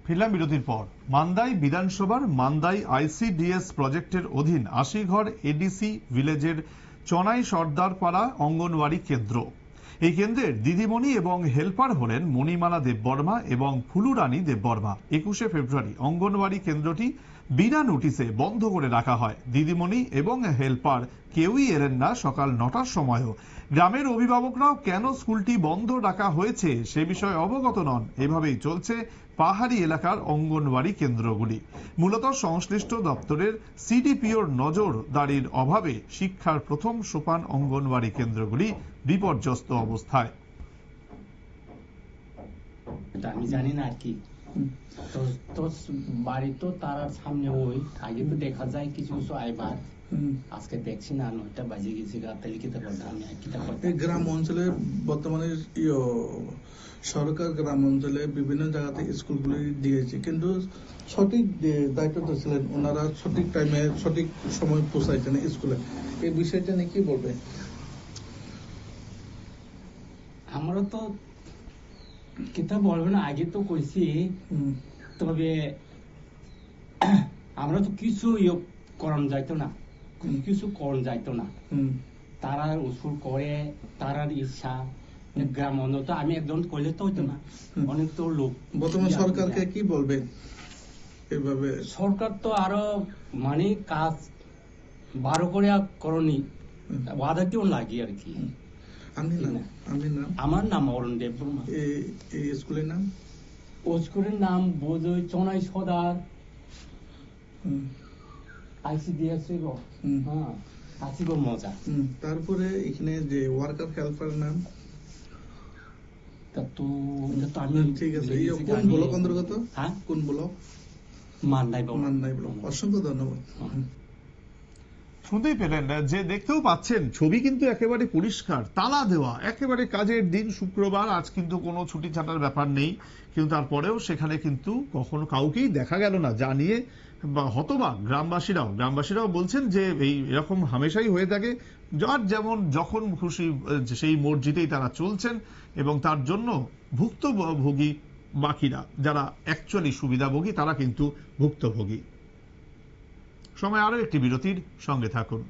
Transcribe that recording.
ফিরলাম বিরতির পর। মান্দাই বিধানসভার মান্দাই আইসিডিএস প্রজেক্টের অধীন ৮০ ঘর এডিসি ভিলেজের চনাই সর্দার পাড়া অঙ্গনওয়াড়ি কেন্দ্র। এই কেন্দ্রের দিদিমণি এবং হেল্পার হলেন মণিমালা দেববর্মা এবং ফুলুরানী দেববর্মা। ২১শে ফেব্রুয়ারি অঙ্গনওয়াড়ি কেন্দ্রটি বিনা নোটিশে বন্ধ করে রাখা হয়। দিদিমণি এবং হেল্পার কেউই এলেন না সকাল ৯টার সময়ও। গ্রামের অভিভাবকরাও কেন স্কুলটি বন্ধ রাখা হয়েছে সে বিষয়ে অবগত নন। এভাবেই চলছে পাহাড়ি এলাকার অঙ্গনওয়াড়ি কেন্দ্রগুলি। মূলত সংশ্লিষ্ট দপ্তরের সিডিপিওর নজরদারির অভাবে শিক্ষার প্রথম সোপান অঙ্গনওয়াড়ি কেন্দ্রগুলি বিপর্যস্ত অবস্থায়। আমি জানি না আর কি, তো বাড়ি তো তার সামনে ওই আগে তো দেখা যায় কিছু কিছু আইবার, আজকে দেখছি না ৯টা বাজে গেছে। গ্রাম অঞ্চলের বর্তমানে সরকার গ্রাম অঞ্চলে বিভিন্ন জায়গা থেকে স্কুলগুলি দিয়েছে, কিন্তু সঠিক দায়িত্ব ছিলেন ওনারা সঠিক টাইমে সঠিক সময় পৌঁছাইছেন স্কুলে। এই বিষয়টা নিয়ে কি বলবে? আমরা তো কিতা বলবো না, আগে তো কইছি, তবে আমরা তো কিছু করণ যাইতো না, কিছু করণ যাইতো না। তারা উসুল করে, তারার ইচ্ছা। গ্রাম অঞ্চল আমি একজন করলে তো হইতো না, অনেক তো লোক। বর্তমান সরকারকে কি বলবে এভাবে? সরকার তো আরো মানে কাজ 12 করে করণী ওয়াদা কেউ লাগি আর কি। আমার নাম অরুণ দেববর্মা। এই স্কুলের নাম? ও স্কুলের নাম বোধহয় চনাই সদার আইসিডিএস। হ্যাঁ, আসিব মজা। তারপরে এখানে যে ওয়ার্কার হেল্পার নাম আমি ঠিক আছে। কোন ব্লক অন্তর্গত? হ্যাঁ, কোন ব্লক? মান্দাই ব্লক। অসংখ্য ধন্যবাদ। শুনতেই পেলেন, যে দেখতেও পাচ্ছেন ছবি কিন্তু একেবারে পরিষ্কার, তালা দেওয়া, একেবারে কাজের দিন শুক্রবার, আজ কিন্তু কোনো ছুটি ছাটার ব্যাপার নেই। কিন্তু তারপরেও সেখানে কিন্তু কখনো কাউকেই দেখা গেল না, যা নিয়ে হতবাক গ্রামবাসীরাও বলছেন যে এরকম হামেশাই হয়ে থাকে, যার যেমন যখন খুশি সেই মর্জিতেই তারা চলছেন, এবং তার জন্য ভুক্তভোগী বাকিরা, যারা অ্যাকচুয়ালি সুবিধাভোগী, তারা কিন্তু ভুক্তভোগী। সময় আরো একটি বিরতির, সঙ্গে থাকুন।